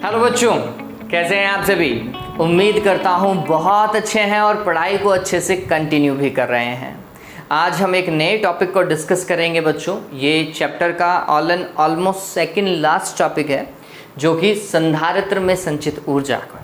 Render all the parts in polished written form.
Hello बच्चों, कैसे हैं आप सभी। उम्मीद करता हूं बहुत अच्छे हैं और पढ़ाई को अच्छे से कंटिन्यू भी कर रहे हैं। आज हम एक नए टॉपिक को डिस्कस करेंगे बच्चों। ये चैप्टर का ऑलमोस्ट सेकंड लास्ट टॉपिक है, जो कि संधारित्र में संचित ऊर्जा का।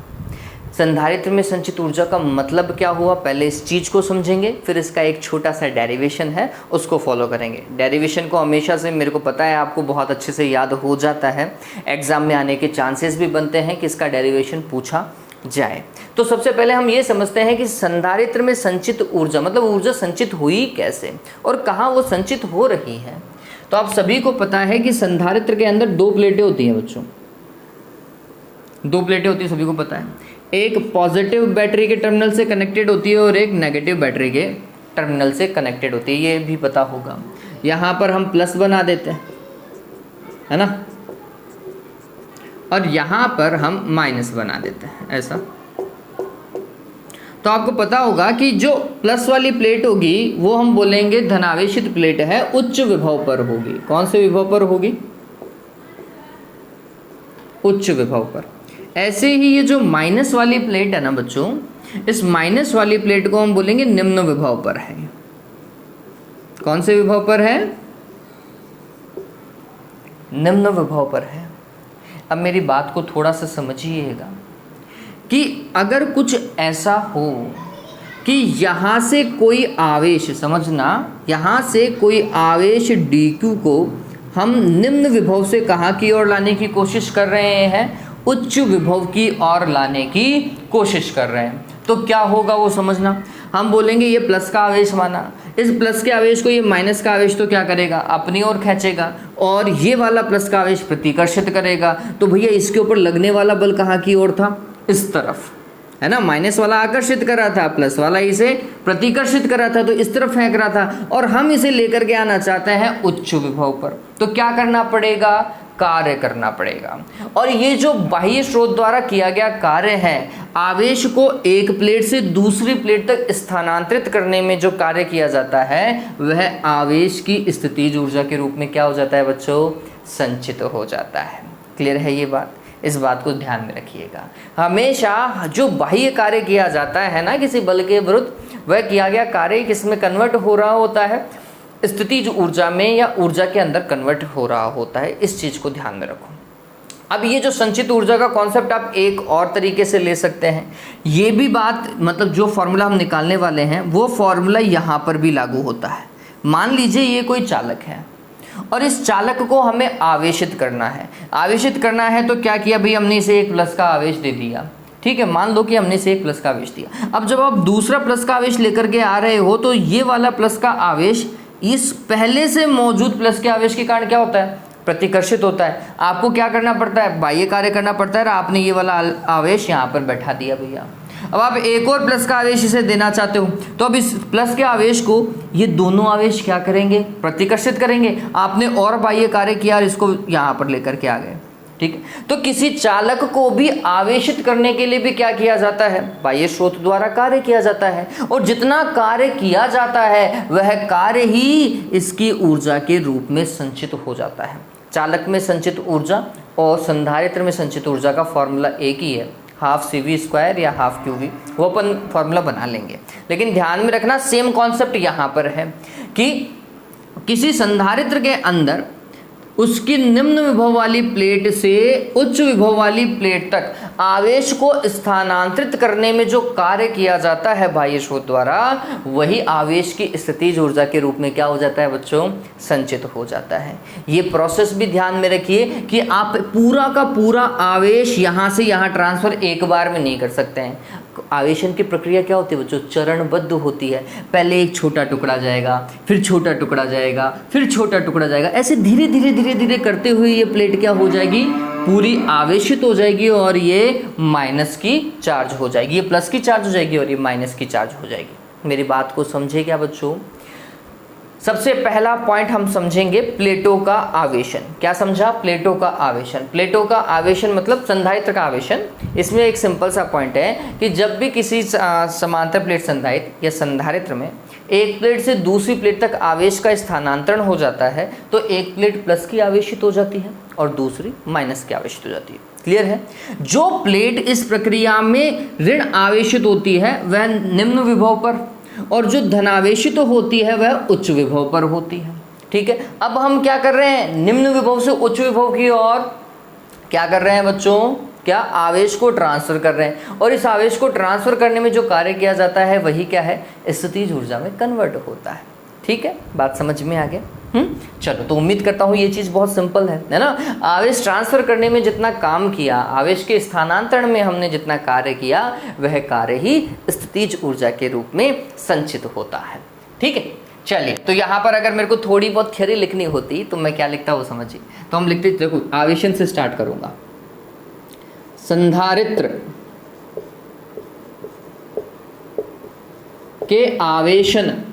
संधारित्र में संचित ऊर्जा का मतलब क्या हुआ, पहले इस चीज़ को समझेंगे, फिर इसका एक छोटा सा डेरिवेशन है उसको फॉलो करेंगे। डेरिवेशन को हमेशा से मेरे को पता है आपको बहुत अच्छे से याद हो जाता है, एग्ज़ाम में आने के चांसेस भी बनते हैं कि इसका डेरिवेशन पूछा जाए। तो सबसे पहले हम ये समझते हैं कि संधारित्र में संचित ऊर्जा मतलब ऊर्जा संचित हुई कैसे और कहाँ वो संचित हो रही है। तो आप सभी को पता है कि संधारित्र के अंदर दो प्लेटें होती हैं बच्चों, दो प्लेटें होती हैं, सभी को पता है। एक पॉजिटिव बैटरी के टर्मिनल से कनेक्टेड होती है और एक नेगेटिव बैटरी के टर्मिनल से कनेक्टेड होती है, ये भी पता होगा। यहाँ पर हम प्लस बना देते हैं, है ना, और यहाँ पर हम माइनस बना देते हैं, ऐसा। तो आपको पता होगा कि जो प्लस वाली प्लेट होगी वो हम बोलेंगे धनावेशित प्लेट है, उच्च विभव पर होगी। कौन से विभव पर होगी? उच्च विभव पर। ऐसे ही ये जो माइनस वाली प्लेट है ना बच्चों, इस माइनस वाली प्लेट को हम बोलेंगे निम्न विभव पर है। कौन से विभव पर है? निम्न विभव पर है। अब मेरी बात को थोड़ा सा समझिएगा कि अगर कुछ ऐसा हो कि यहाँ से कोई आवेश, समझना, यहाँ से कोई आवेश dq को हम निम्न विभव से कहाँ की ओर लाने की कोशिश कर रहे हैं? उच्च विभव की ओर लाने की कोशिश कर रहे हैं। तो क्या होगा वो समझना। हम बोलेंगे ये प्लस का आवेश माना, इस प्लस के आवेश को ये माइनस का आवेश तो क्या करेगा? अपनी ओर खींचेगा, और ये वाला प्लस का आवेश प्रतिकर्षित करेगा। तो भैया इसके ऊपर लगने वाला बल कहाँ की ओर था? इस तरफ, है ना। माइनस वाला आकर्षित कर रहा था, प्लस वाला इसे प्रतिकर्षित कर रहा था, तो इस तरफ फेंक रहा था, और हम इसे लेकर के आना चाहते हैं उच्च विभव पर। तो क्या करना पड़ेगा? कार्य करना पड़ेगा। और ये जो बाह्य स्रोत द्वारा किया गया कार्य है, आवेश को एक प्लेट से दूसरी प्लेट तक स्थानांतरित करने में जो कार्य किया जाता है, वह आवेश की स्थितिज ऊर्जा के रूप में क्या हो जाता है बच्चों? संचित हो जाता है। क्लियर है ये बात? इस बात को ध्यान में रखिएगा। हमेशा जो बाह्य कार्य किया जाता है ना किसी बल के विरुद्ध, वह किया गया कार्य किसमें कन्वर्ट हो रहा होता है? स्थितिज ऊर्जा में या ऊर्जा के अंदर कन्वर्ट हो रहा होता है। इस चीज़ को ध्यान में रखो। अब ये जो संचित ऊर्जा का कॉन्सेप्ट आप एक और तरीके से ले सकते हैं। ये भी बात, मतलब जो फॉर्मूला हम निकालने वाले हैं वो फॉर्मूला यहाँ पर भी लागू होता है। मान लीजिए ये कोई चालक है और इस चालक को हमें आवेशित करना है। आवेशित करना है तो क्या किया भाई? हमने इसे एक प्लस का आवेश दे दिया। ठीक है, मान लो कि हमने इसे एक प्लस का आवेश दिया। अब जब आप दूसरा प्लस का आवेश लेकर के आ रहे हो, तो ये वाला प्लस का आवेश इस पहले से मौजूद प्लस के आवेश के कारण क्या होता है? प्रतिकर्षित होता है। आपको क्या करना पड़ता है? बाह्य कार्य करना पड़ता है। आपने ये वाला आवेश यहाँ पर बैठा दिया भैया। अब आप एक और प्लस का आवेश इसे देना चाहते हो, तो अब इस प्लस के आवेश को ये दोनों आवेश क्या करेंगे? प्रतिकर्षित करेंगे। आपने और बाह्य कार्य किया और इसको यहाँ पर लेकर के आ गए। ठीक है, तो किसी चालक को भी आवेशित करने के लिए भी क्या किया जाता है? बाह्य स्रोत द्वारा कार्य किया जाता है, और जितना कार्य किया जाता है वह कार्य ही इसकी ऊर्जा के रूप में संचित हो जाता है। चालक में संचित ऊर्जा और संधारित्र में संचित ऊर्जा का फॉर्मूला एक ही है, हाफ CV² या हाफ QV। वो अपन फॉर्मूला बना लेंगे, लेकिन ध्यान में रखना सेम कॉन्सेप्ट यहाँ पर है कि किसी संधारित्र के अंदर उसकी निम्न विभव वाली प्लेट से उच्च विभव वाली प्लेट तक आवेश को स्थानांतरित करने में जो कार्य किया जाता है बाह्य स्रोत द्वारा, वही आवेश की स्थितिज ऊर्जा के रूप में क्या हो जाता है बच्चों? संचित हो जाता है। ये प्रोसेस भी ध्यान में रखिए कि आप पूरा का पूरा आवेश यहाँ से यहाँ ट्रांसफर एक बार में नहीं कर सकते हैं। आवेशन की प्रक्रिया क्या होती है बच्चों? चरणबद्ध होती है। पहले एक छोटा टुकड़ा जाएगा, फिर छोटा टुकड़ा जाएगा, फिर छोटा टुकड़ा जाएगा। ऐसे धीरे धीरे धीरे धीरे करते हुए ये प्लेट क्या हो जाएगी? पूरी आवेशित हो जाएगी, और ये माइनस की चार्ज हो जाएगी। ये प्लस की चार्ज हो जाएगी और ये माइनस की चार्ज हो जाएगी। मेरी बात को समझे क्या बच्चों? सबसे पहला पॉइंट हम समझेंगे प्लेटों का आवेशन। क्या समझा? प्लेटों का आवेशन। प्लेटों का आवेशन मतलब संधारित्र का आवेशन। इसमें एक सिंपल सा पॉइंट है कि जब भी किसी समांतर प्लेट संधारित्र या संधारित्र में एक प्लेट से दूसरी प्लेट तक आवेश का स्थानांतरण हो जाता है, तो एक प्लेट प्लस की आवेशित हो जाती है और दूसरी माइनस की आवेशित हो जाती है। क्लियर है? जो प्लेट इस प्रक्रिया में ऋण आवेशित होती है वह निम्न विभव पर, और जो धनावेशित होती है वह उच्च विभव पर होती है। ठीक है, अब हम क्या कर रहे हैं, निम्न विभव से उच्च विभव की ओर क्या कर रहे हैं बच्चों, क्या आवेश को ट्रांसफर कर रहे हैं, और इस आवेश को ट्रांसफर करने में जो कार्य किया जाता है वही क्या है, स्थितिज ऊर्जा में कन्वर्ट होता है। ठीक है, बात समझ में आ गया? चलो, तो उम्मीद करता हूँ ये चीज़ बहुत सिंपल है ना। आवेश ट्रांसफर करने में जितना काम किया, आवेश के स्थानांतरण में हमने जितना कार्य किया, वह कार्य ही स्थितिज ऊर्जा के रूप में संचित होता है। ठीक है, चलिए, तो यहाँ पर अगर मेरे को थोड़ी बहुत थ्योरी लिखनी होती तो मैं क्या लिखता वो समझिए। तो हम लिखते, देखो आवेशन से स्टार्ट करूँगा। संधारित्र के आवेशन,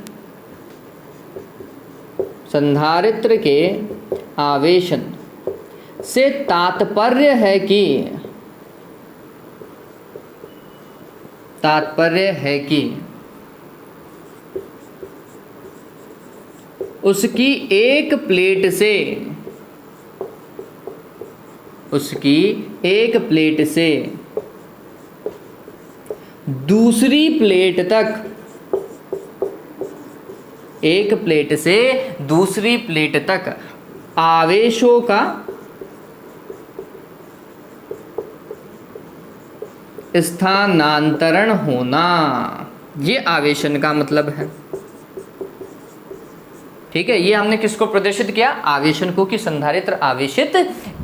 संधारित्र के आवेशन से तात्पर्य है कि उसकी एक प्लेट से दूसरी प्लेट तक, एक प्लेट से दूसरी प्लेट तक आवेशों का स्थानांतरण होना, ये आवेशन का मतलब है। ठीक है, ये हमने किसको प्रदर्शित किया, आवेशन को, कि संधारित्र आवेशित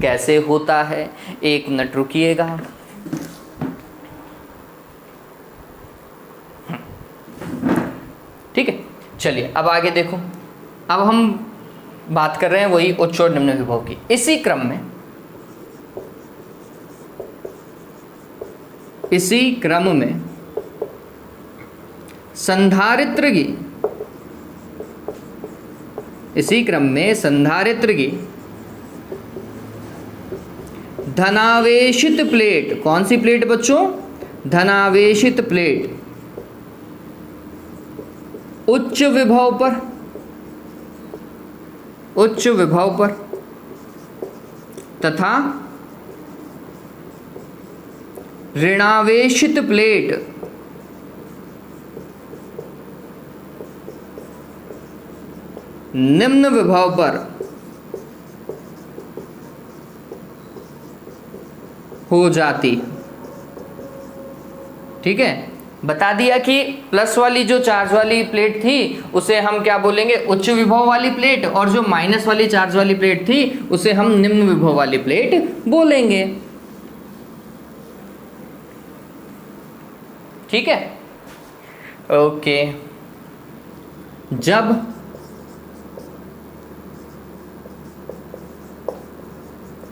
कैसे होता है। एक मिनट रुकिएगा। ठीक है, चलिए अब आगे देखो। अब हम बात कर रहे हैं वही उच्च और निम्न विभव की। इसी क्रम में संधारित्र की धनावेशित प्लेट, कौन सी प्लेट बच्चों, धनावेशित प्लेट उच्च विभव पर तथा ऋणावेशित प्लेट निम्न विभव पर हो जाती। ठीक है, बता दिया कि प्लस वाली जो चार्ज वाली प्लेट थी उसे हम क्या बोलेंगे, उच्च विभव वाली प्लेट, और जो माइनस वाली चार्ज वाली प्लेट थी उसे हम निम्न विभव वाली प्लेट बोलेंगे। ठीक है, ओके। जब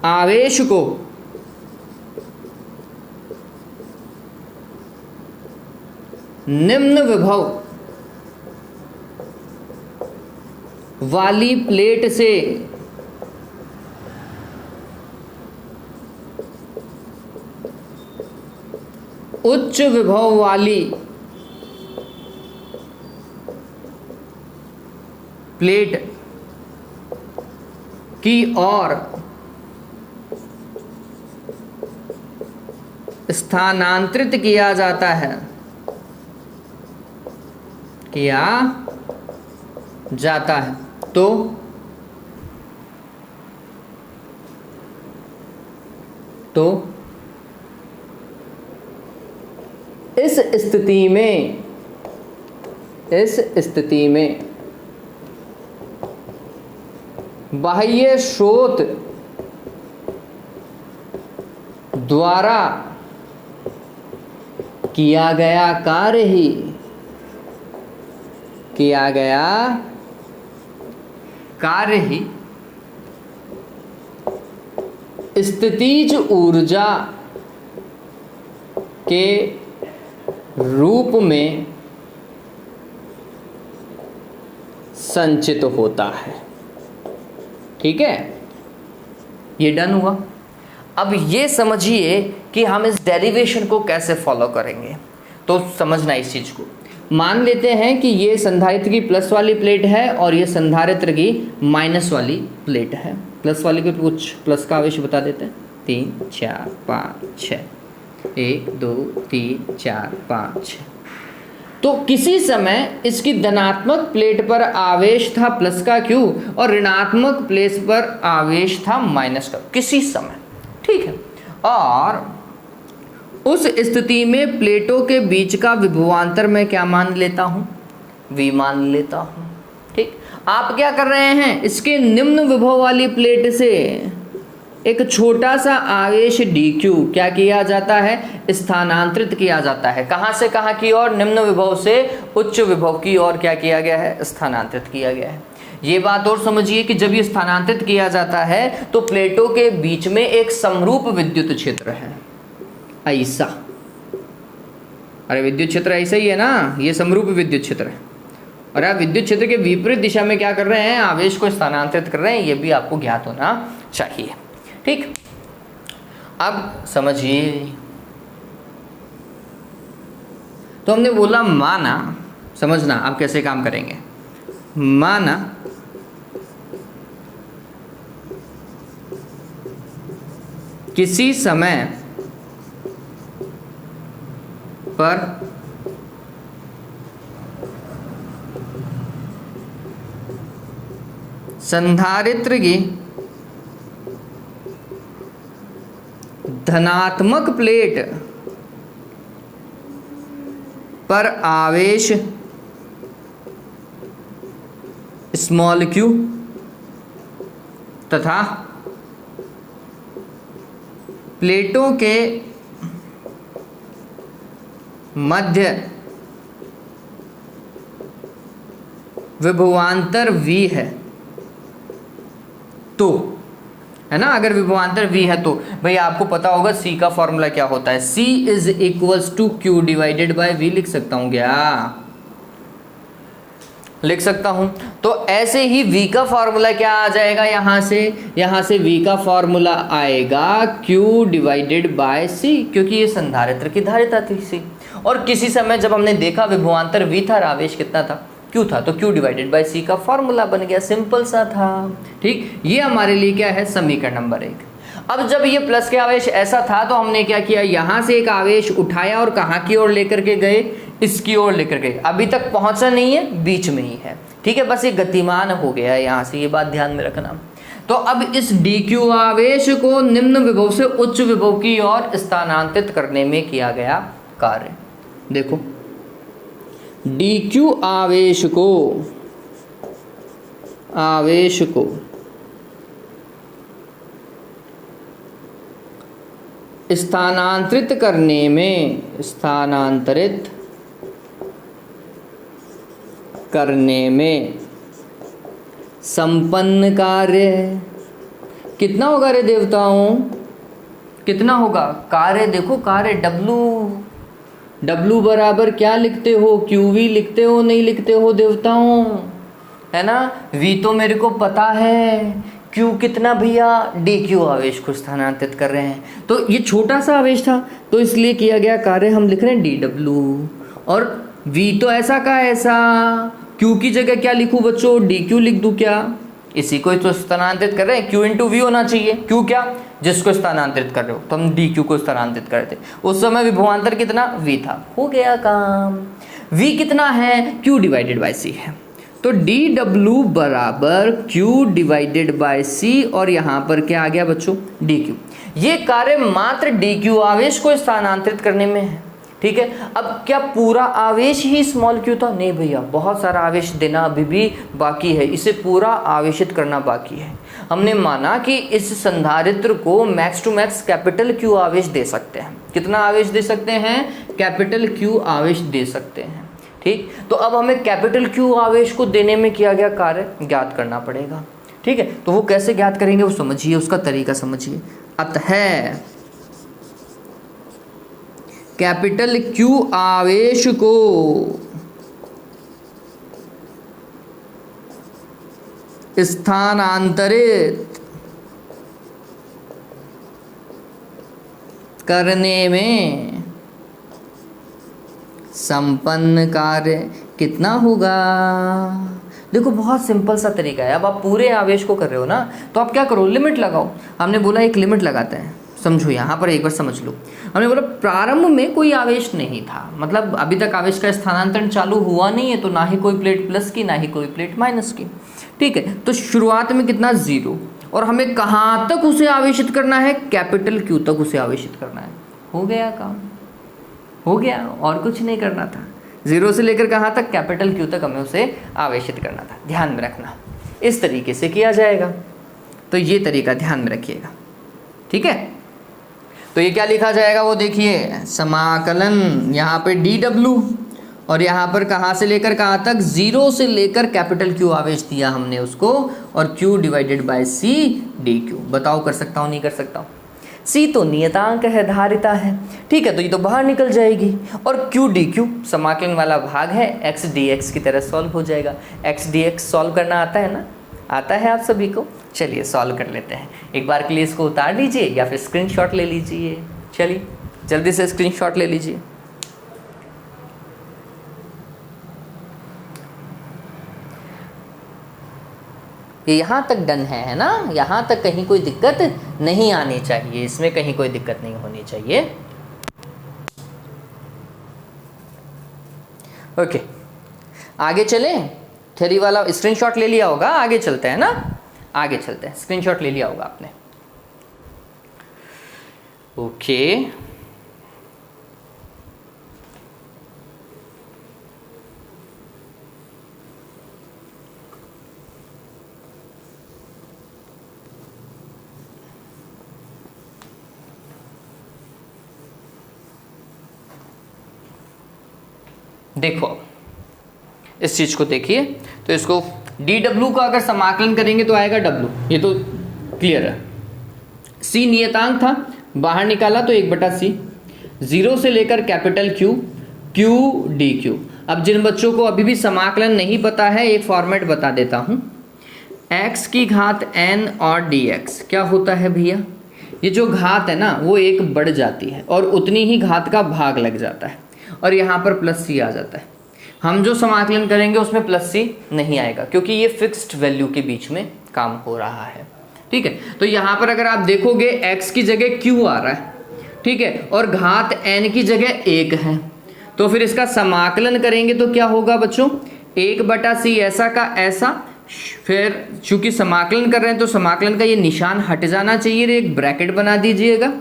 आवेश को निम्न विभव वाली प्लेट से उच्च विभव वाली प्लेट की ओर स्थानांतरित किया जाता है, तो इस स्थिति में बाह्य स्रोत द्वारा किया गया कार्य ही स्थितिज ऊर्जा के रूप में संचित होता है। ठीक है, ये डन हुआ। अब ये समझिए कि हम इस डेरिवेशन को कैसे फॉलो करेंगे। तो समझना इस चीज को, मान लेते हैं कि ये संधारित्र की प्लस वाली प्लेट है और ये संधारित्र की माइनस वाली प्लेट है। प्लस वाली को कुछ प्लस का आवेश बता देते हैं। 3 4 5 6, 1 2 3 4 5 6। तो किसी समय इसकी धनात्मक प्लेट पर आवेश था प्लस का Q और ऋणात्मक प्लेट पर आवेश था माइनस का, किसी समय, ठीक है। और उस स्थिति में प्लेटों के बीच का विभवांतर मैं क्या मान लेता हूँ, V मान लेता हूँ, ठीक। आप क्या कर रहे हैं, इसके निम्न विभव वाली प्लेट से एक छोटा सा आवेश dq क्या किया जाता है, स्थानांतरित किया जाता है। कहाँ से कहाँ की ओर, निम्न विभव से उच्च विभव की ओर क्या किया गया है, स्थानांतरित किया गया है। ये बात और समझिए कि जब ये स्थानांतरित किया जाता है तो प्लेटों के बीच में एक समरूप विद्युत क्षेत्र है, ऐसा। अरे विद्युत क्षेत्र ऐसा ही है ना, ये समरूप विद्युत क्षेत्र है। और आप विद्युत क्षेत्र के विपरीत दिशा में क्या कर रहे हैं, आवेश को स्थानांतरित कर रहे हैं, ये भी आपको ज्ञात होना चाहिए, ठीक। अब समझिए, तो हमने बोला माना, समझना आप कैसे काम करेंगे। माना किसी समय पर संधारित्र की धनात्मक प्लेट पर आवेश स्मॉल q तथा प्लेटों के मध्य विभवांतर V है, तो है ना, अगर विभवांतर V है तो भाई आपको पता होगा C का फॉर्मूला क्या होता है, C is equals to Q divided by V। लिख सकता हूँ क्या, लिख सकता हूँ। तो ऐसे ही V का फॉर्मूला क्या आ जाएगा, यहाँ से V का फॉर्मूला आएगा Q डिवाइडेड बाय C, क्योंकि ये संधारित्र की धारिता थी C। और किसी समय जब हमने देखा विभवांतर V था और आवेश कितना था, Q था, तो Q डिवाइडेड बाय C का फॉर्मूला बन गया, सिंपल सा था, ठीक। ये हमारे लिए क्या है, समीकरण नंबर 1। अब जब ये प्लस के आवेश ऐसा था तो हमने क्या किया, यहाँ से एक आवेश उठाया और कहाँ की ओर लेकर के गए, इसकी ओर लेकर गए। अभी तक पहुँचा नहीं है, बीच में ही है, ठीक है, बस ये गतिमान हो गया है यहाँ से, ये बात ध्यान में रखना। तो अब इस dq आवेश को निम्न विभव से उच्च विभव की ओर स्थानांतरित करने में किया गया कार्य। देखो dq आवेश को स्थानांतरित करने में संपन्न कार्य कितना होगा रे देवताओं, कितना होगा कार्य। देखो कार्य W बराबर क्या लिखते हो, QV लिखते हो, नहीं लिखते हो देवताओं, है ना। V तो मेरे को पता है, Q कितना भैया, dq आवेश को स्थानांतरित कर रहे हैं, तो ये छोटा सा आवेश था तो इसलिए किया गया कार्य हम लिख रहे हैं dw। और V तो ऐसा का ऐसा, Q की जगह क्या लिखूं बच्चों, dq लिख दूं क्या, इसी को तो स्थानांतरित कर रहे हैं, Q इंटू वी होना चाहिए। Q क्या, जिसको स्थानांतरित कर रहे हो, तो हम dq को स्थानांतरित कर रहे थे। उस समय विभवांतर कितना v था, हो गया काम। v कितना है, q डिवाइडेड बाय c है, तो dw बराबर q डिवाइडेड बाय c, और यहाँ पर क्या आ गया बच्चों, dq। ये कार्य मात्र dq आवेश को स्थानांतरित करने में है, ठीक है। अब क्या पूरा आवेश ही स्मॉल q था, नहीं भैया, बहुत सारा आवेश देना अभी भी बाकी है, इसे पूरा आवेशित करना बाकी है। हमने माना कि इस संधारित्र को max to max capital Q आवेश दे सकते हैं। कितना आवेश दे सकते हैं, कैपिटल Q आवेश दे सकते हैं, ठीक। तो अब हमें कैपिटल Q आवेश को देने में किया गया कार्य ज्ञात करना पड़ेगा, ठीक है। तो वो कैसे ज्ञात करेंगे वो समझिए, उसका तरीका समझिए। अतः कैपिटल Q आवेश को स्थानांतरित करने में संपन्न कार्य कितना होगा। देखो बहुत सिंपल सा तरीका है। अब आप पूरे आवेश को कर रहे हो ना, तो आप क्या करो, लिमिट लगाओ। हमने बोला एक लिमिट लगाते हैं, समझो यहाँ पर एक बार समझ लो। हमने बोला प्रारंभ में कोई आवेश नहीं था, मतलब अभी तक आवेश का स्थानांतरण चालू हुआ नहीं है, तो ना ही कोई प्लेट प्लस की ना ही कोई प्लेट माइनस की। ठीक है, तो शुरुआत में कितना 0, और हमें कहाँ तक उसे आवेशित करना है, कैपिटल क्यू तक उसे आवेशित करना है। हो गया काम, हो गया, और कुछ नहीं करना था। 0 से लेकर कहाँ तक, कैपिटल क्यू तक हमें उसे आवेशित करना था। ध्यान में रखना, इस तरीके से किया जाएगा। तो ये तरीका ध्यान में रखिएगा, ठीक है। तो ये क्या लिखा जाएगा वो देखिए, समाकलन यहाँ पे dw, और यहाँ पर कहाँ से लेकर कहाँ तक, 0 से लेकर कैपिटल Q आवेश दिया हमने उसको, और Q divided by C dq। बताओ कर सकता हूँ नहीं कर सकता हूँ? C तो नियतांक है, धारिता है, ठीक है, तो ये तो बाहर निकल जाएगी, और Q dq समाकलन वाला भाग है, x dx की तरह सॉल्व हो जाएगा। x dx सॉल्व करना आता है ना, आता है आप सभी को? चलिए सॉल्व कर लेते हैं। एक बार के लिए इसको उतार लीजिए या फिर स्क्रीनशॉट ले लीजिए। चलिए जल्दी से स्क्रीनशॉट ले लीजिए। ये यहाँ तक डन है ना? यहाँ तक कहीं कोई दिक्कत नहीं आनी चाहिए, इसमें कहीं कोई दिक्कत नहीं होनी चाहिए। ओके, आगे चलें। थ्योरी वाला स्क्रीनशॉट ले लिया होगा, आगे चलते हैं ना, आगे चलते हैं। स्क्रीनशॉट ले लिया होगा आपने। ओके, देखो इस चीज को देखिए, तो इसको dw का अगर समाकलन करेंगे तो आएगा w, ये तो क्लियर है। c नियतांक था, बाहर निकाला तो 1/c, 0 से लेकर कैपिटल Q, Q dq। अब जिन बच्चों को अभी भी समाकलन नहीं पता है, एक फॉर्मेट बता देता हूँ। x की घात n और dx क्या होता है भैया? ये जो घात है ना वो एक बढ़ जाती है और उतनी ही घात का भाग लग जाता है, और यहाँ पर प्लस c आ जाता है। हम जो समाकलन करेंगे उसमें प्लस c नहीं आएगा, क्योंकि ये फिक्स्ड वैल्यू के बीच में काम हो रहा है, ठीक है। तो यहाँ पर अगर आप देखोगे x की जगह q आ रहा है, ठीक है, और घात n की जगह 1 है, तो फिर इसका समाकलन करेंगे तो क्या होगा बच्चों, 1/c ऐसा का ऐसा। फिर चूंकि समाकलन कर रहे हैं तो समाकलन का ये निशान हट जाना चाहिए, एक ब्रैकेट बना दीजिएगा।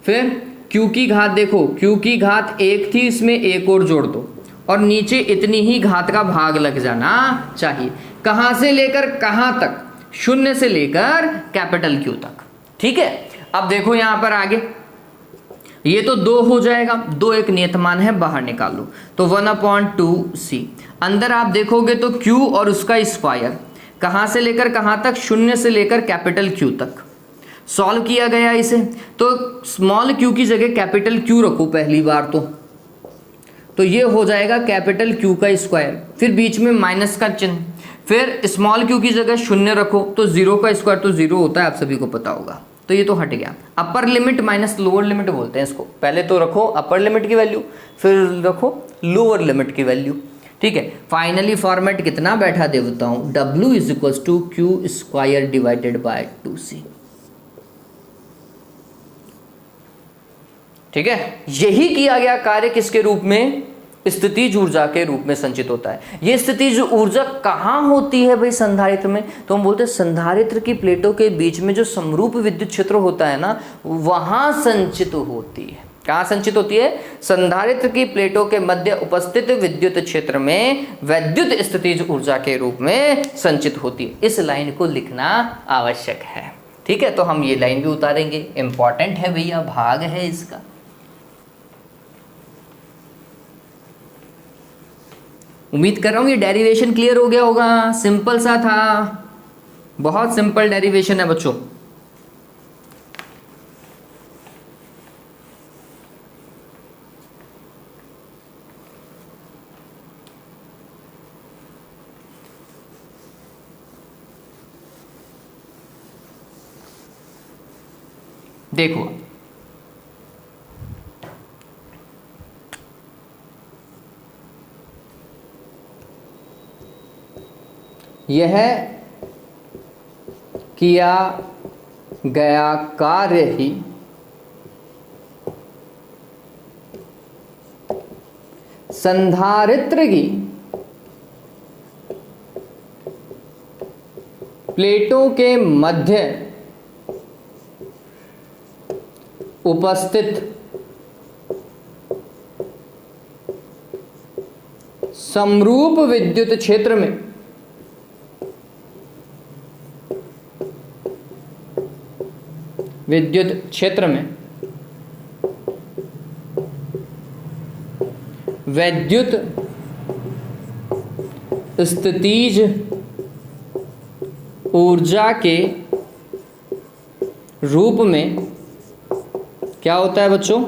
फिर q की घात देखो, q की घात 1 थी, इसमें 1 और जोड़ दो, और नीचे इतनी ही घात का भाग लग जाना चाहिए। कहाँ से लेकर कहाँ तक, 0 से लेकर कैपिटल Q तक, ठीक है। अब देखो यहाँ पर आगे, ये तो 2 हो जाएगा, 2 एक नियत मान है, बाहर निकाल लो, तो 1/2c। अंदर आप देखोगे तो Q और उसका स्क्वायर, कहाँ से लेकर कहाँ तक, 0 से लेकर कैपिटल Q तक। सॉल्व किया गया इसे, तो स्मॉल q की जगह कैपिटल Q रखो पहली बार, तो ये हो जाएगा कैपिटल Q का स्क्वायर, फिर बीच में माइनस का चिन्ह, फिर स्मॉल q की जगह 0 रखो, तो 0 का स्क्वायर तो 0 होता है, आप सभी को पता होगा, तो ये तो हट गया। Upper limit minus lower limit बोलते हैं इसको, पहले तो रखो अपर लिमिट की वैल्यू, फिर रखो लोअर लिमिट की वैल्यू, ठीक है। फाइनली फॉर्मेट कितना बैठा देता हूँ, w = q² divided by 2c, ठीक है। यही किया गया कार्य किसके रूप में, स्थितिज ऊर्जा के रूप में संचित होता है। ये स्थितिज ऊर्जा कहाँ होती है भाई, संधारित्र में। तो हम बोलते हैं संधारित्र की प्लेटों के बीच में जो समरूप विद्युत क्षेत्र होता है ना, वहां संचित होती है। कहाँ संचित होती है, संधारित्र की प्लेटों के मध्य उपस्थित विद्युत क्षेत्र में वैद्युत स्थितिज ऊर्जा के रूप में संचित होती है। इस लाइन को लिखना आवश्यक है, ठीक है। तो हम ये लाइन भी उतारेंगे, इंपॉर्टेंट है भैया, भाग है इसका। उम्मीद कर रहा हूँ ये डेरिवेशन क्लियर हो गया होगा, सिंपल सा था, बहुत सिंपल डेरिवेशन है बच्चों। देखो यह किया गया कार्य ही संधारित्र की प्लेटों के मध्य उपस्थित समरूप विद्युत क्षेत्र में वैद्युत स्थितिज ऊर्जा के रूप में क्या होता है बच्चों,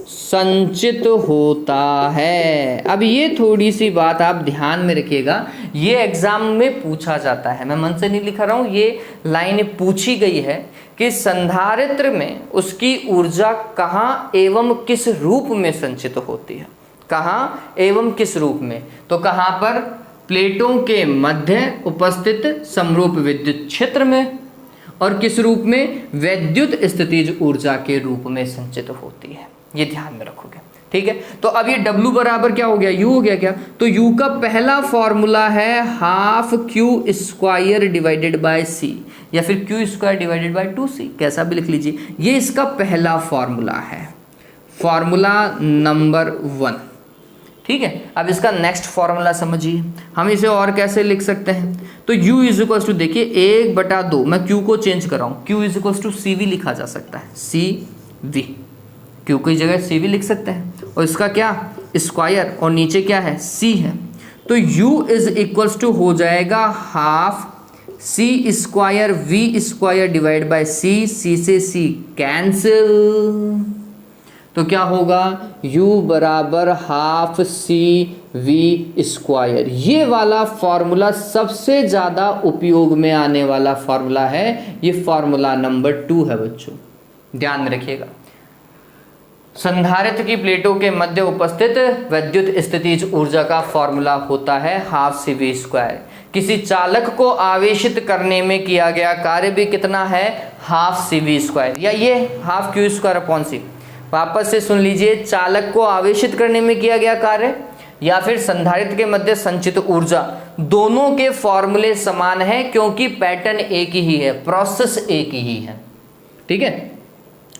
संचित होता है। अब ये थोड़ी सी बात आप ध्यान में रखिएगा, ये एग्जाम में पूछा जाता है, मैं मन से नहीं लिखा रहा हूँ, ये लाइन पूछी गई है कि संधारित्र में उसकी ऊर्जा कहाँ एवं किस रूप में संचित होती है, कहाँ एवं किस रूप में, तो कहाँ पर, प्लेटों के मध्य उपस्थित समरूप विद्युत क्षेत्र में, और किस रूप में, वैद्युत स्थितिज ऊर्जा के रूप में संचित होती है। ये ध्यान में रखोगे, ठीक है। तो अब ये W बराबर क्या हो गया, U हो गया क्या, तो U का पहला फॉर्मूला है half Q square divided by C, या फिर Q square divided bye 2C, कैसा भी लिख लीजिए। ये इसका पहला फॉर्मूला है, फॉर्मूला नंबर 1, ठीक है। अब इसका नेक्स्ट फॉर्मूला समझिए, हम इसे और कैसे लिख सकते हैं, तो U इज इक्वल्स टू, देखिए 1/2, मैं Q को चेंज कर रहा हूँ, Q is equals to CV लिखा जा सकता है, CV, Q की जगह CV लिख सकते हैं, और इसका क्या, स्क्वायर, और नीचे क्या है, C है, तो U इज इक्वल्स टू हो जाएगा half C square V square divide by C, C से C कैंसिल, तो क्या होगा, U बराबर हाफ CV स्क्वायर। ये वाला फॉर्मूला सबसे ज़्यादा उपयोग में आने वाला फॉर्मूला है, ये फॉर्मूला नंबर 2 है बच्चों, ध्यान में रखिएगा। संधारित्र की प्लेटों के मध्य उपस्थित वैद्युत स्थितिज ऊर्जा का फॉर्मूला होता है हाफ CV स्क्वायर। किसी चालक को आवेशित करने में किया गया कार्य भी कितना है, हाफ CV स्क्वायर, या ये half Q square upon C। वापस से सुन लीजिए, चालक को आवेशित करने में किया गया कार्य या फिर संधारित्र के मध्य संचित ऊर्जा, दोनों के फॉर्मूले समान है क्योंकि पैटर्न एक ही है, प्रोसेस एक ही है, ठीक है।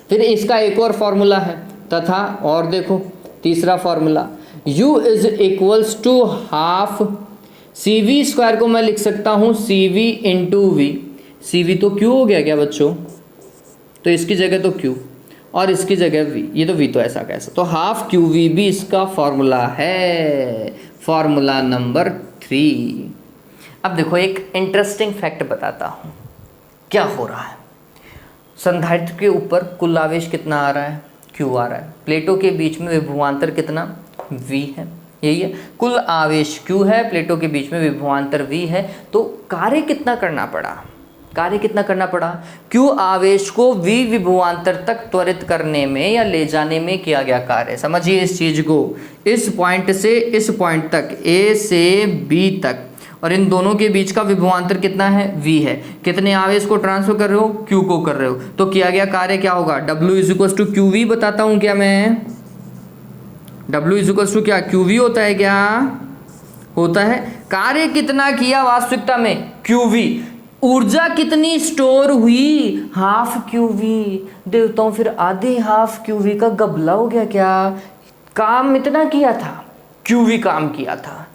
फिर इसका एक और फॉर्मूला है तथा, और देखो तीसरा formula, U is equals to half CV square को मैं लिख सकता हूं CV इंटू V, CV तो Q हो गया क्या बच्चों, तो इसकी जगह तो Q और इसकी जगह V, ये तो V तो ऐसा कैसा, तो हाफ QV भी इसका फॉर्मूला है, फॉर्मूला नंबर 3। अब देखो एक इंटरेस्टिंग फैक्ट बताता हूँ, क्या हो रहा है, संधारित्र के ऊपर कुल आवेश कितना आ रहा है, Q आ रहा है, प्लेटों के बीच में विभवांतर कितना, V है, यही है, कुल आवेश Q है, प्लेटों के बीच में विभवांतर V है, तो कार्य कितना करना पड़ा, कार्य कितना करना पड़ा, Q आवेश को V विभवांतर तक त्वरित करने में या ले जाने में किया गया कार्य। समझिए इस चीज को, इस पॉइंट से इस पॉइंट तक, A से B तक, और इन दोनों के बीच का विभवांतर कितना है, V है, कितने आवेश को ट्रांसफर कर रहे हो, Q को कर रहे हो, तो किया गया कार्य क्या होगा, W is equals to QV बताता हूं क्या मैं, W इज इक्वल्स टू क्या, QV होता है, क्या होता है, कार्य कितना किया वास्तविकता में, QV, ऊर्जा कितनी स्टोर हुई, हाफ QV, देवताओं फिर आधे हाफ QV का गबला हो गया क्या, काम इतना किया था, QV काम किया था,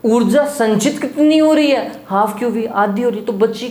ऊर्जा संचित कितनी हो रही है, हाफ QV, आधी हो रही, तो बच्ची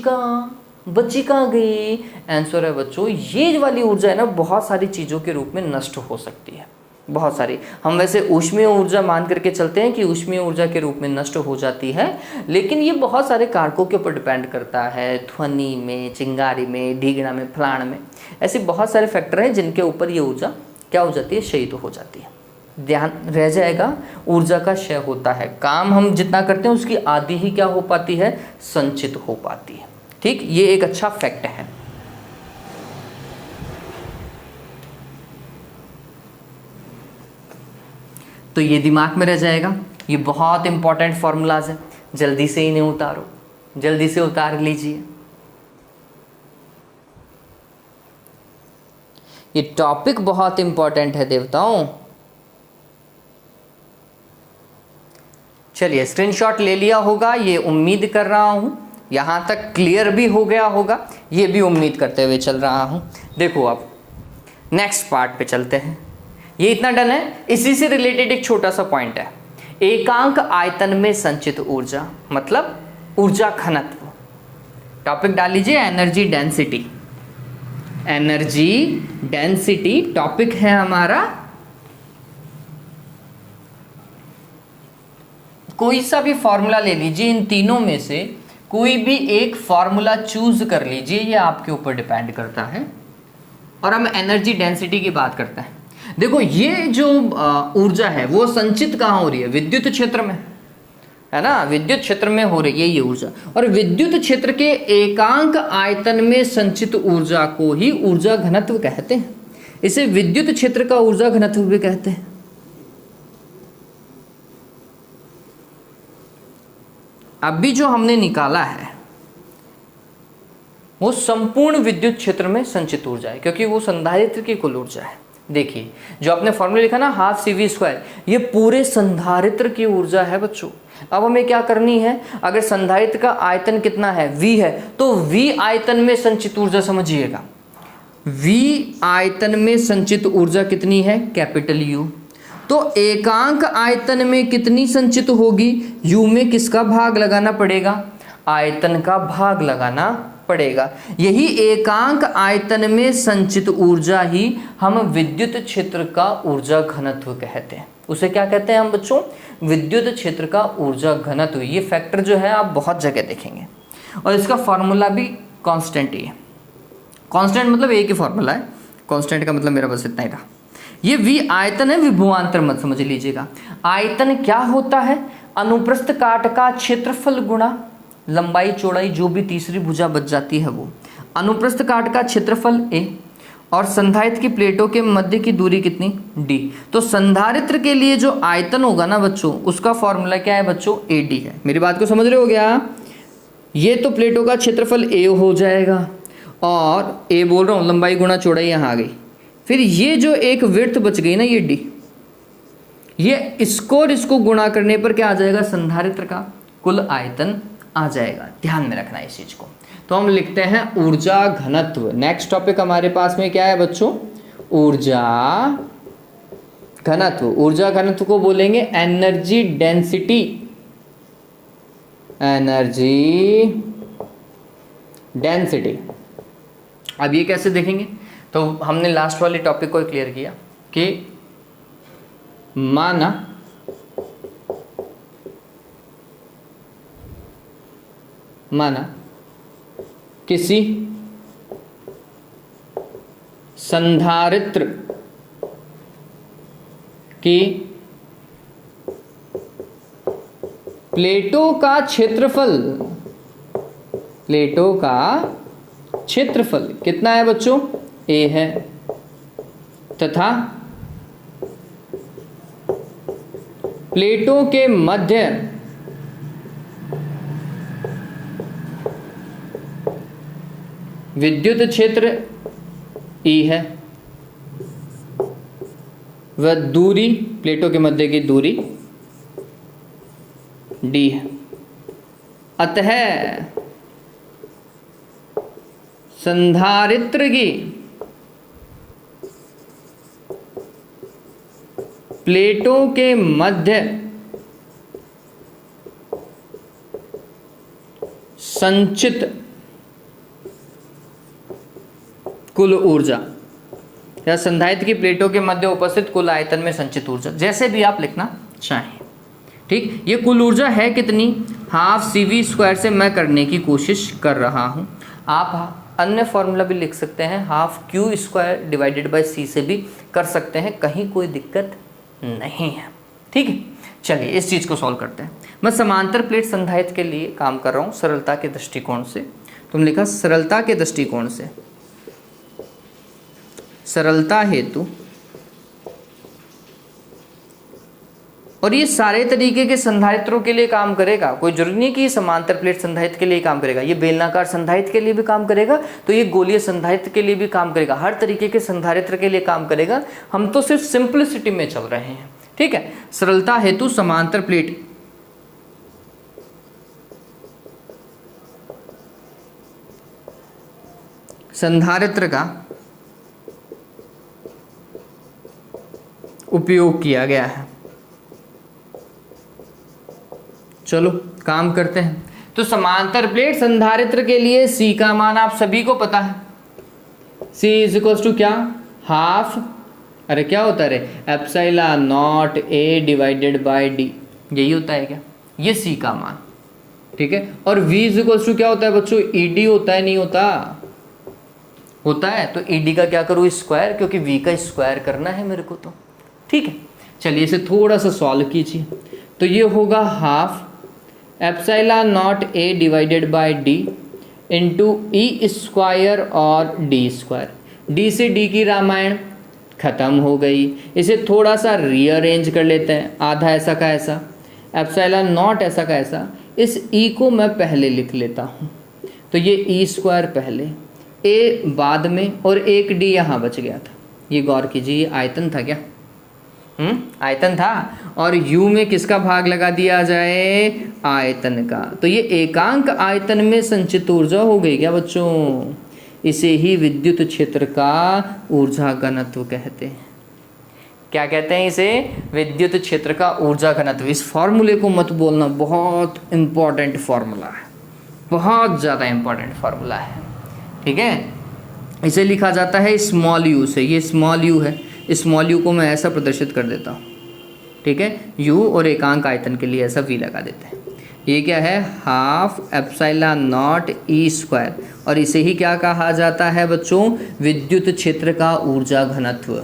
कहाँ गई, आंसर है बच्चों, ये वाली ऊर्जा है ना, बहुत सारी चीज़ों के रूप में नष्ट हो सकती है, बहुत सारी। हम वैसे ऊष्मीय ऊर्जा मान करके चलते हैं कि ऊष्मीय ऊर्जा के रूप में नष्ट हो जाती है, लेकिन ये बहुत सारे कारकों के ऊपर डिपेंड करता है, ध्वनि में, चिंगारी में, ढीगना में, फलाण में, ऐसे बहुत सारे फैक्टर हैं जिनके ऊपर ये ऊर्जा क्या हो जाती है, क्षयित हो जाती है। ध्यान रह जाएगा, ऊर्जा का क्षय होता है, काम हम जितना करते हैं उसकी आधी ही क्या हो पाती है, संचित हो पाती है, ठीक, ये एक अच्छा फैक्ट है। तो ये दिमाग में रह जाएगा, ये बहुत इंपॉर्टेंट फॉर्मूलाज है, जल्दी से इन्हें उतारो, जल्दी से उतार लीजिए। ये टॉपिक बहुत इंपॉर्टेंट है देवताओं, चलिए स्क्रीनशॉट ले लिया होगा, ये उम्मीद कर रहा हूँ। यहाँ तक क्लियर भी हो गया होगा, ये भी उम्मीद करते हुए चल रहा हूँ। देखो अब नेक्स्ट पार्ट पे चलते हैं। ये इतना डन है। इसी से रिलेटेड एक छोटा सा पॉइंट है, एकांक आयतन में संचित ऊर्जा मतलब ऊर्जा घनत्व। टॉपिक डाल लीजिए energy density. Energy density topic है हमारा। कोई सा भी फॉर्मूला ले लीजिए, इन तीनों में से कोई भी एक फॉर्मूला चूज कर लीजिए, ये आपके ऊपर डिपेंड करता है। और हम एनर्जी डेंसिटी की बात करते हैं। देखो ये जो ऊर्जा है वो संचित कहाँ हो रही है? विद्युत क्षेत्र में, है ना, विद्युत क्षेत्र में हो रही है ये ऊर्जा। और विद्युत क्षेत्र के एकांक आयतन में संचित ऊर्जा को ही ऊर्जा घनत्व कहते हैं। इसे विद्युत क्षेत्र का ऊर्जा घनत्व भी कहते हैं। अभी जो हमने निकाला है वो संपूर्ण विद्युत क्षेत्र में संचित ऊर्जा है, क्योंकि वो संधारित्र की कुल ऊर्जा है। देखिए जो आपने फॉर्मूला लिखा ना हाफ CV², ये पूरे संधारित्र की ऊर्जा है बच्चों। अब हमें क्या करनी है, अगर संधारित्र का आयतन कितना है V है, तो V आयतन में संचित ऊर्जा समझिएगा। V आयतन में संचित ऊर्जा कितनी है? Capital U। तो एकांक आयतन में कितनी संचित होगी? U में किसका भाग लगाना पड़ेगा? आयतन का भाग लगाना पड़ेगा। यही एकांक आयतन में संचित ऊर्जा ही हम विद्युत क्षेत्र का ऊर्जा घनत्व कहते हैं। उसे क्या कहते हैं हम बच्चों? विद्युत क्षेत्र का ऊर्जा घनत्व। ये फैक्टर जो है आप बहुत जगह देखेंगे, और इसका फॉर्मूला भी कांस्टेंट ही है। कांस्टेंट मतलब एक ही फॉर्मूला है, कांस्टेंट का मतलब मेरा बस इतना ही था। ये V आयतन है, विभवांतर मत समझ लीजिएगा। आयतन क्या होता है? अनुप्रस्थ काट का क्षेत्रफल गुणा लंबाई चौड़ाई, जो भी तीसरी भुजा बच जाती है वो। अनुप्रस्थ काट का क्षेत्रफल A, और संधारित्र की प्लेटों के मध्य की दूरी कितनी? D। तो संधारित्र के लिए जो आयतन होगा ना बच्चों, उसका फॉर्मूला क्या है बच्चों? AD है। मेरी बात को समझ रहे हो क्या? ये तो प्लेटों का क्षेत्रफल A हो जाएगा, और A बोल रहा हूँ लंबाई गुणा चौड़ाई यहाँ आ गई। फिर ये जो एक विड्थ बच गई ना, ये D, ये इसको और इसको गुणा करने पर क्या आ जाएगा? संधारित्र का कुल आयतन आ जाएगा। ध्यान में रखना इस चीज को। तो हम लिखते हैं ऊर्जा घनत्व। नेक्स्ट टॉपिक हमारे पास में क्या है बच्चों? ऊर्जा घनत्व। ऊर्जा घनत्व को बोलेंगे एनर्जी डेंसिटी। Energy density. अब ये कैसे देखेंगे? तो हमने लास्ट वाले टॉपिक को क्लियर किया कि माना किसी संधारित्र की प्लेटों का क्षेत्रफल कितना है बच्चों? A है, तथा प्लेटों के मध्य विद्युत क्षेत्र E है, वह दूरी, प्लेटों के मध्य की दूरी D है। अतः संधारित्र की प्लेटों के मध्य संचित कुल ऊर्जा, या संधारित्र की प्लेटों के मध्य उपस्थित कुल आयतन में संचित ऊर्जा, जैसे भी आप लिखना चाहें। ठीक, ये कुल ऊर्जा है कितनी? हाफ CV² से मैं करने की कोशिश कर रहा हूं। आप अन्य फॉर्मूला भी लिख सकते हैं, half Q² divided by C से भी कर सकते हैं, कहीं कोई दिक्कत नहीं है। ठीक है, चलिए इस चीज़ को सॉल्व करते हैं। मैं समांतर प्लेट संधारित्र के लिए काम कर रहा हूँ सरलता के दृष्टिकोण से। तुम लिखा सरलता के दृष्टिकोण से, सरलता हेतु, और ये सारे तरीके के संधारित्रों के लिए काम करेगा। कोई जरूरी नहीं कि समांतर प्लेट संधारित्र के लिए काम करेगा, ये बेलनाकार संधारित्र के लिए भी काम करेगा, तो ये गोलीय संधारित्र के लिए भी काम करेगा, हर तरीके के संधारित्र के लिए काम करेगा। हम तो सिर्फ सिंपलिसिटी में चल रहे हैं। ठीक है, सरलता हेतु समांतर प्लेट संधारित्र का उपयोग किया गया है। चलो काम करते हैं। तो समांतर प्लेट संधारित्र के लिए C का मान आप सभी को पता है, C इज इक्वल टू क्या, हाफ, अरे क्या होता है रे, epsilon not A divided by D, यही होता है क्या, ये C का मान, ठीक है। और V इज इक्वल टू क्या होता है बच्चों, ED होता है, नहीं होता, होता है। तो ED का क्या करूँ, स्क्वायर, क्योंकि V का स्क्वायर करना है मेरे को, तो ठीक है। चलिए इसे थोड़ा सा सॉल्व कीजिए। तो ये होगा half epsilon not A divided by D into E square और D स्क्वायर, D से D की रामायण खत्म हो गई। इसे थोड़ा सा रीअरेंज कर लेते हैं, आधा ऐसा का ऐसा, एप्सिलॉन नॉट ऐसा का ऐसा, इस E को मैं पहले लिख लेता हूँ, तो ये E स्क्वायर पहले, A बाद में, और एक D यहाँ बच गया था। ये गौर कीजिए, ये आयतन था क्या, आयतन था, और U में किसका भाग लगा दिया जाए, आयतन का। तो ये एकांक आयतन में संचित ऊर्जा हो गई क्या बच्चों, इसे ही विद्युत क्षेत्र का ऊर्जा घनत्व कहते हैं। क्या कहते हैं इसे, विद्युत क्षेत्र का ऊर्जा घनत्व। इस फॉर्मूले को मत बोलना, बहुत इंपॉर्टेंट फॉर्मूला है, बहुत ज़्यादा इंपॉर्टेंट फॉर्मूला है, ठीक है। इसे लिखा जाता है स्मॉल u से, ये स्मॉल u है, स्मॉल u को मैं ऐसा प्रदर्शित कर देता हूँ, ठीक है। u और एकांक आयतन के लिए ऐसा v लगा देते हैं। ये क्या है, half epsilon not E square, और इसे ही क्या कहा जाता है बच्चों, विद्युत क्षेत्र का ऊर्जा घनत्व।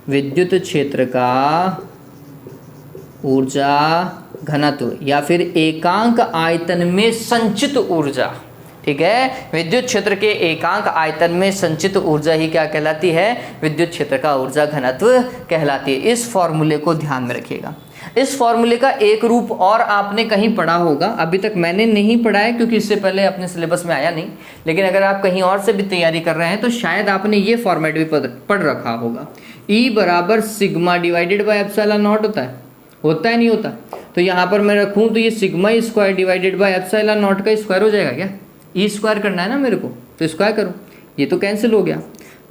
विद्युत क्षेत्र का ऊर्जा घनत्व या फिर एकांक आयतन में संचित ऊर्जा, ठीक है। विद्युत क्षेत्र के एकांक आयतन में संचित ऊर्जा ही क्या कहलाती है, विद्युत क्षेत्र का ऊर्जा घनत्व कहलाती है। इस फॉर्मूले को ध्यान में रखिएगा। इस फॉर्मूले का एक रूप और आपने कहीं पढ़ा होगा, अभी तक मैंने नहीं पढ़ा है क्योंकि इससे पहले अपने सिलेबस में आया नहीं, लेकिन अगर आप कहीं और से भी तैयारी कर रहे हैं तो शायद आपने ये फॉर्मेट भी पढ़ रखा होगा। E बराबर sigma divided by epsilon not होता है नहीं होता। तो यहाँ पर मैं रखूँ तो ये sigma square divided by epsilon not का स्क्वायर हो जाएगा क्या, E स्क्वायर करना है ना मेरे को, तो स्क्वायर करो, ये तो कैंसिल हो गया।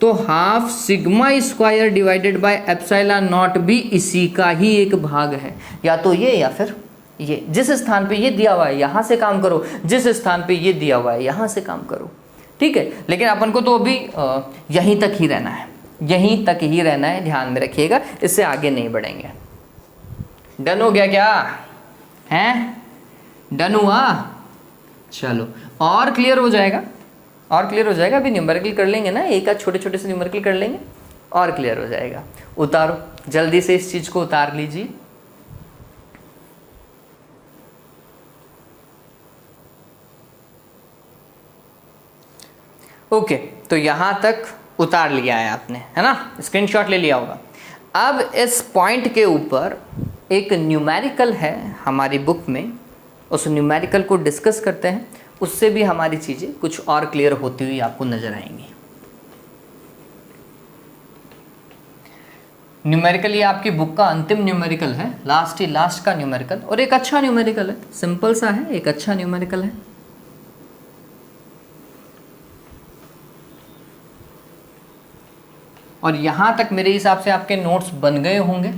तो half sigma square divided by epsilon not भी इसी का ही एक भाग है, या तो ये या फिर ये। जिस स्थान पे ये दिया हुआ है यहाँ से काम करो, जिस स्थान पे ये दिया हुआ है यहाँ से काम करो, ठीक है। लेकिन अपन को तो अभी यहीं तक ही रहना है, यहीं तक ही रहना है, ध्यान में रखिएगा, इससे आगे नहीं बढ़ेंगे। डन हो गया क्या, हैं, डन हुआ, चलो और क्लियर हो जाएगा, और क्लियर हो जाएगा। अभी न्यूमेरिकल कर लेंगे ना, एक आध छोटे छोटे से न्यूमेरिकल कर लेंगे और क्लियर हो जाएगा। उतारो जल्दी से, इस चीज को उतार लीजिए। ओके, तो यहां तक उतार लिया है आपने, है ना, स्क्रीनशॉट ले लिया होगा। अब इस पॉइंट के ऊपर एक न्यूमेरिकल है हमारी बुक में, उस न्यूमेरिकल को डिस्कस करते हैं, उससे भी हमारी चीज़ें कुछ और क्लियर होती हुई आपको नजर आएंगी। न्यूमेरिकल ये आपकी बुक का अंतिम न्यूमेरिकल है, लास्ट का न्यूमेरिकल, और एक अच्छा न्यूमेरिकल है, सिंपल सा है, एक अच्छा न्यूमेरिकल है। और यहाँ तक मेरे हिसाब से आपके नोट्स बन गए होंगे।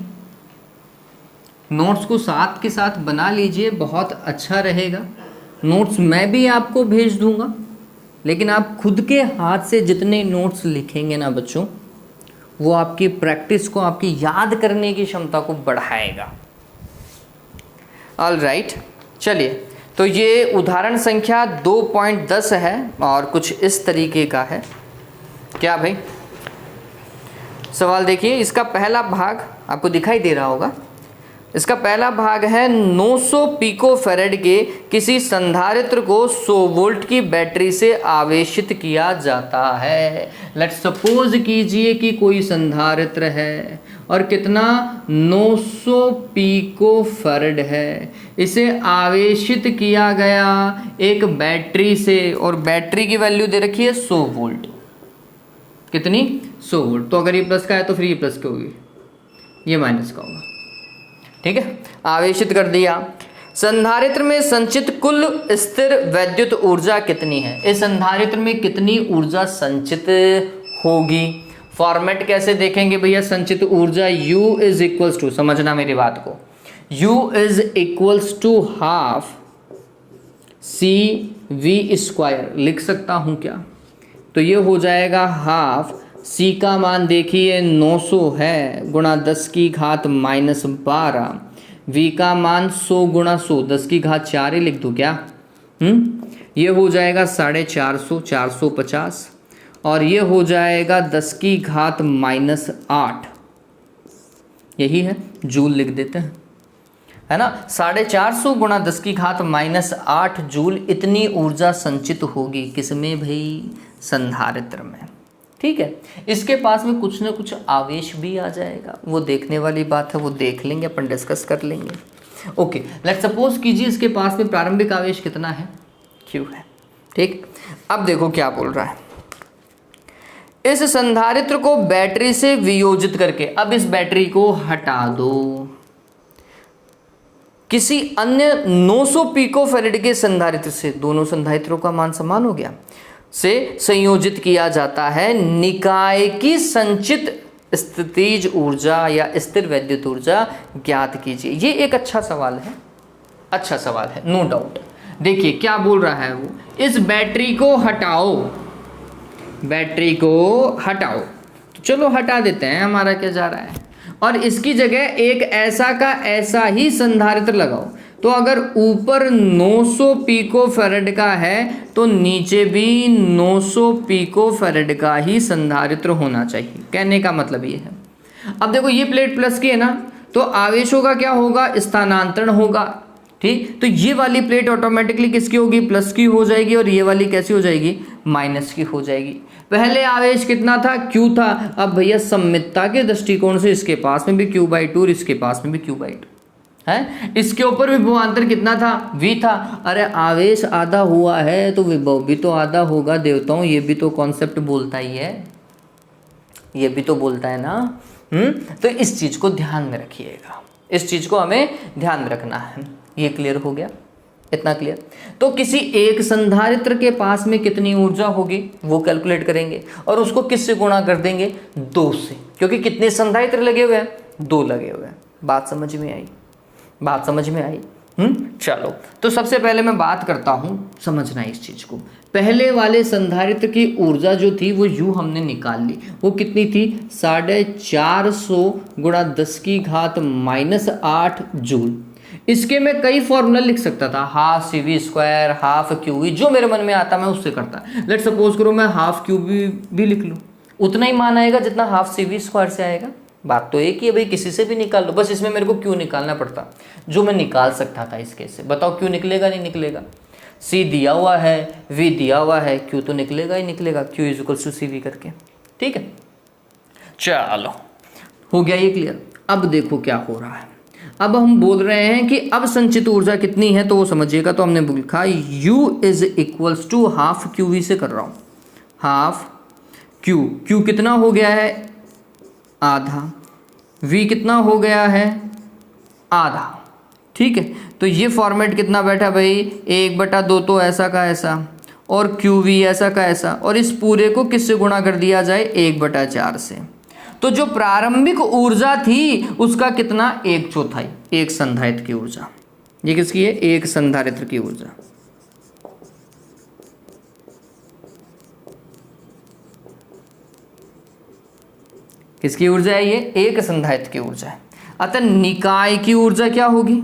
नोट्स को साथ के साथ बना लीजिए, बहुत अच्छा रहेगा। नोट्स मैं भी आपको भेज दूंगा, लेकिन आप खुद के हाथ से जितने नोट्स लिखेंगे ना बच्चों, वो आपकी प्रैक्टिस को, आपकी याद करने की क्षमता को बढ़ाएगा। ऑल राइट, चलिए, तो ये उदाहरण संख्या 2.10 है और कुछ इस तरीके का है। क्या भाई, सवाल देखिए, इसका पहला भाग आपको दिखाई दे रहा होगा। इसका पहला भाग है 900 पिको फैरेड के किसी संधारित्र को 100 वोल्ट की बैटरी से आवेशित किया जाता है। लेट्स सपोज कीजिए कि कोई संधारित्र है और कितना 900 पिको फैरेड है, इसे आवेशित किया गया एक बैटरी से, और बैटरी की वैल्यू दे रखी है 100 वोल्ट। कितनी, 100 वोल्ट। तो अगर ये प्लस का है तो फिर ये प्लस की होगी, ये माइनस का होगा, ठीक है। आवेशित कर दिया। संधारित्र में संचित कुल स्थिर वैद्युत ऊर्जा कितनी है? इस संधारित्र में कितनी ऊर्जा संचित होगी? फॉर्मेट कैसे देखेंगे भैया? संचित ऊर्जा U इज इक्वल्स टू, समझना मेरी बात को, U is equals to half CV² लिख सकता हूं क्या? तो ये हो जाएगा हाफ C का मान देखिए 900 है, गुणा 10 की घात -12, V का मान 100 गुणा 100 10 की घात 4 ही लिख दूँ क्या? ये हो जाएगा 450, 450, और ये हो जाएगा 10 की घात -8, यही है, जूल लिख देते हैं, है ना। 450 गुणा 10 की घात -8 जूल इतनी ऊर्जा संचित होगी किसमें भाई? संधारित्र में। ठीक है, इसके पास में कुछ ना कुछ आवेश भी आ जाएगा, वो देखने वाली बात है, वो देख लेंगे, अपन डिस्कस कर लेंगे। ओके, लेट्स सपोज कीजिए इसके पास में प्रारंभिक आवेश कितना है? Q है। ठीक, अब देखो क्या बोल रहा है, इस संधारित्र को बैटरी से वियोजित करके, अब इस बैटरी को हटा दो, किसी अन्य 900 पिकोफैरेड के संधारित्र से, दोनों संधारित्रों का मान समान हो गया, से संयोजित किया जाता है, निकाय की संचित स्थितिज ऊर्जा या स्थिर वैद्युत ऊर्जा ज्ञात कीजिए। ये एक अच्छा सवाल है, अच्छा सवाल है, नो डाउट। देखिए क्या बोल रहा है वो, इस बैटरी को हटाओ, बैटरी को हटाओ, तो चलो हटा देते हैं, हमारा क्या जा रहा है, और इसकी जगह एक ऐसा का ऐसा ही संधारित्र लगाओ। तो अगर ऊपर 900 पिकोफैरेड का है तो नीचे भी 900 पिकोफैरेड का ही संधारित्र होना चाहिए, कहने का मतलब ये है। अब देखो ये प्लेट प्लस की है ना, तो आवेशों का क्या होगा? स्थानांतरण होगा। ठीक, तो ये वाली प्लेट ऑटोमेटिकली किसकी होगी? प्लस की हो जाएगी, और ये वाली कैसी हो जाएगी? माइनस की हो जाएगी। पहले आवेश कितना था? Q था। अब भैया सममितता के दृष्टिकोण से इसके पास में भी Q/2 और इसके पास में भी Q/2 है। इसके ऊपर विभवांतर कितना था? V था। अरे आवेश आधा हुआ है तो विभव भी तो आधा होगा देवताओं, ये भी तो कॉन्सेप्ट बोलता ही है, ये भी तो बोलता है ना। तो इस चीज को ध्यान में रखिएगा, इस चीज को हमें ध्यान में रखना है। ये क्लियर हो गया? इतना क्लियर? तो किसी एक संधारित्र के पास में कितनी ऊर्जा होगी वो कैलकुलेट करेंगे, और उसको किससे गुणा कर देंगे? 2 से, क्योंकि कितने संधारित्र लगे हुए हैं? 2 लगे हुए हैं। बात समझ में आई? बात समझ में आई? चलो, तो सबसे पहले मैं बात करता हूं, समझना इस चीज को। पहले वाले संधारित्र की ऊर्जा जो थी वो U हमने निकाल ली, वो कितनी थी? 450 गुणा 10 की घात -8 जूल। इसके मैं कई फॉर्मूला लिख सकता था, हाफ CV², हाफ QV, जो मेरे मन में आता मैं उससे करता। लेट सपोज करो मैं हाफ QV भी लिख लूँ, उतना ही मान आएगा जितना हाफ CV² से आएगा। बात तो एक ही है भाई, किसी से भी निकाल लो, बस इसमें मेरे को Q निकालना पड़ता, जो मैं निकाल सकता था इस केस से। बताओ Q निकलेगा नहीं निकलेगा? C दिया हुआ है, V दिया हुआ है, Q तो निकलेगा ही निकलेगा, Q = CV करके। ठीक है, चलो हो गया ये क्लियर। अब देखो क्या हो रहा है, अब हम बोल रहे हैं कि अब संचित ऊर्जा कितनी है, तो वो समझिएगा। तो हमने लिखा U = हाफ QV से कर रहा हूँ, हाफ Q कितना हो गया है? आधा। V कितना हो गया है? आधा। ठीक है, तो ये फॉर्मेट कितना बैठा भाई? 1/2 तो ऐसा का ऐसा, और QV ऐसा का ऐसा, और इस पूरे को किससे गुणा कर दिया जाए? 1/4 से। तो जो प्रारंभिक ऊर्जा थी उसका कितना? 1/4, एक संधारित्र की ऊर्जा। ये किसकी है? एक संधारित्र की ऊर्जा। किसकी ऊर्जा है? ये एक संधारित्र की ऊर्जा है। अतः निकाय की ऊर्जा क्या होगी?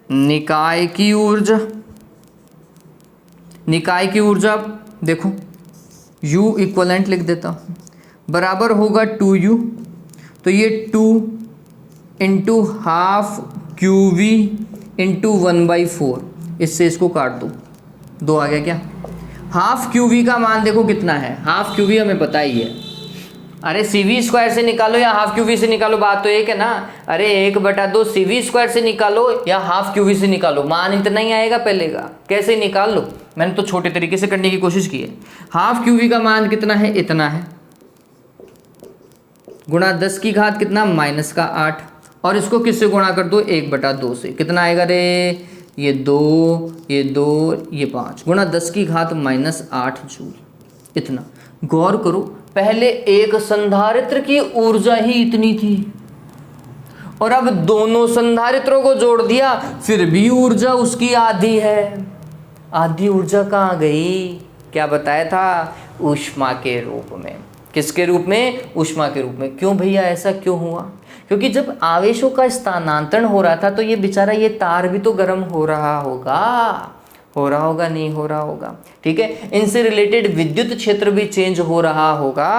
निकाय की ऊर्जा, निकाय की ऊर्जा देखो, U इक्वलेंट लिख देता हूँ, बराबर होगा 2U, तो ये 2 × हाफ QV × 1/4, इससे इसको काट दो, 2 आ गया क्या? हाफ QV का मान देखो कितना है, हाफ QV हमें पता ही है। अरे CV² से निकालो या हाफ QV से निकालो, बात तो एक है ना। अरे 1/2 CV² से निकालो या हाफ QV से निकालो, मान इतना ही आएगा पहले का, कैसे निकाल लो। मैंने तो छोटे तरीके से करने की कोशिश की है। हाफ QV का मान कितना है? इतना है, गुणा 10 की घात कितना? -8, और इसको किससे गुणा कर दो, 1/2 से। कितना आएगा रे, ये 2, ये 2, ये 5, गुणा 10 की घात -8 जूल। इतना गौर करो, पहले एक संधारित्र की ऊर्जा ही इतनी थी और अब दोनों संधारित्रों को जोड़ दिया, फिर भी ऊर्जा उसकी आधी है। आधी ऊर्जा कहाँ गई, क्या बताया था, ऊष्मा के रूप में। किसके रूप में, ऊष्मा के रूप में। क्यों भैया, ऐसा क्यों हुआ, क्योंकि जब आवेशों का स्थानांतरण हो रहा था तो ये बेचारा ये तार भी तो गर्म हो रहा होगा, नहीं हो रहा होगा, ठीक है। इनसे रिलेटेड विद्युत क्षेत्र भी चेंज हो रहा होगा,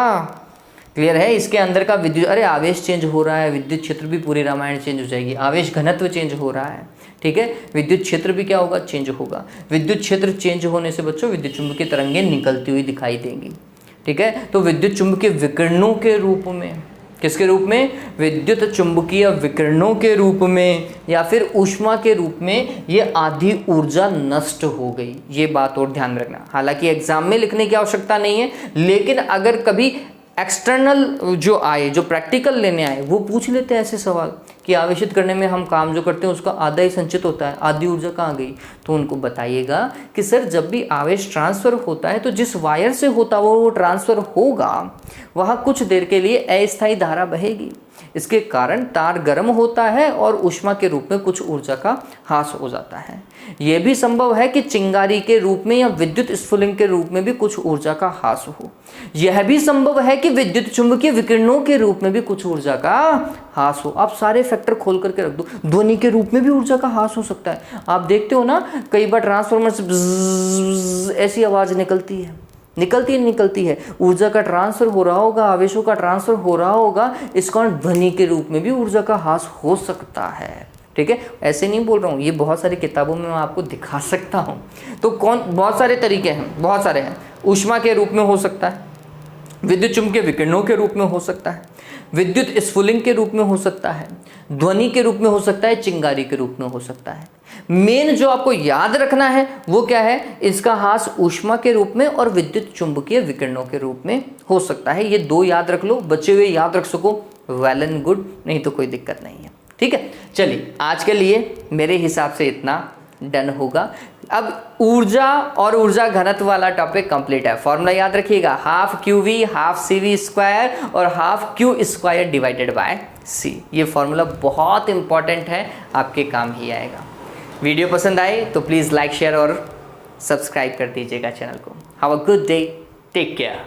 क्लियर है। इसके अंदर का विद्युत, अरे आवेश चेंज हो रहा है, विद्युत क्षेत्र भी पूरी रामायण चेंज हो जाएगी। आवेश घनत्व चेंज हो रहा है, ठीक है, विद्युत क्षेत्र भी क्या होगा, चेंज होगा। विद्युत क्षेत्र चेंज होने से बच्चों विद्युत चुंबकीय तरंगें निकलती हुई दिखाई देंगी, ठीक है। तो विद्युत चुंबकीय विकिरणों के रूप में, किसके रूप में, विद्युत चुंबकीय विकिरणों के रूप में या फिर ऊष्मा के रूप में ये आधी ऊर्जा नष्ट हो गई। ये बात और ध्यान रखना। हालांकि एग्जाम में लिखने की आवश्यकता नहीं है, लेकिन अगर कभी एक्सटर्नल जो आए, जो प्रैक्टिकल लेने आए, वो पूछ लेते हैं ऐसे सवाल कि आवेशित करने में हम काम जो करते हैं उसका आधा ही संचित होता है, आधी ऊर्जा कहाँ गई। तो उनको बताइएगा कि सर जब भी आवेश ट्रांसफ़र होता है तो जिस वायर से होता हुआ वो ट्रांसफ़र होगा वहाँ कुछ देर के लिए अस्थायी धारा बहेगी। इसके कारण तार गर्म होता है और ऊष्मा के रूप में कुछ ऊर्जा का ह्रास हो जाता है। यह भी संभव है कि चिंगारी के रूप में या विद्युत स्फुलिंग के रूप में भी कुछ ऊर्जा का ह्रास हो। यह भी संभव है कि विद्युत चुंबकीय विकिरणों के रूप में भी कुछ ऊर्जा का ह्रास हो। आप सारे फैक्टर खोल करके रख दो। ध्वनि के रूप में भी ऊर्जा का ह्रास हो सकता है। आप देखते हो ना, कई बार ट्रांसफार्मर से ऐसी आवाज़ निकलती है। ऊर्जा का ट्रांसफर हो रहा होगा, आवेशों का ट्रांसफर हो रहा होगा, इस कारण ध्वनि के रूप में भी ऊर्जा का ह्रास हो सकता है, ठीक है। ऐसे नहीं बोल रहा हूँ, ये बहुत सारी किताबों में मैं आपको दिखा सकता हूँ। तो बहुत सारे तरीके हैं, बहुत सारे हैं। ऊष्मा के रूप में हो सकता है, विद्युत चुंबकीय विकिरणों के रूप में हो सकता है, विद्युत स्फुलिंग के रूप में हो सकता है, ध्वनि के रूप में हो सकता है, चिंगारी के रूप में हो सकता है। मेन जो आपको याद रखना है वो क्या है, इसका ह्रास ऊष्मा के रूप में और विद्युत चुंबकीय विकिरणों के रूप में हो सकता है। ये दो याद रख लो, बचे हुए याद रख सको, वेल एंड गुड, नहीं तो कोई दिक्कत नहीं है, ठीक है। चलिए आज के लिए मेरे हिसाब से इतना डन होगा। अब ऊर्जा और ऊर्जा घनत्व वाला टॉपिक कंप्लीट है। फॉर्मूला याद रखिएगा, half QV half CV square और half Q square divided by C। ये फॉर्मूला बहुत इंपॉर्टेंट है, आपके काम ही आएगा। वीडियो पसंद आए तो प्लीज़ लाइक शेयर और सब्सक्राइब कर दीजिएगा चैनल को। Have a good day, take care.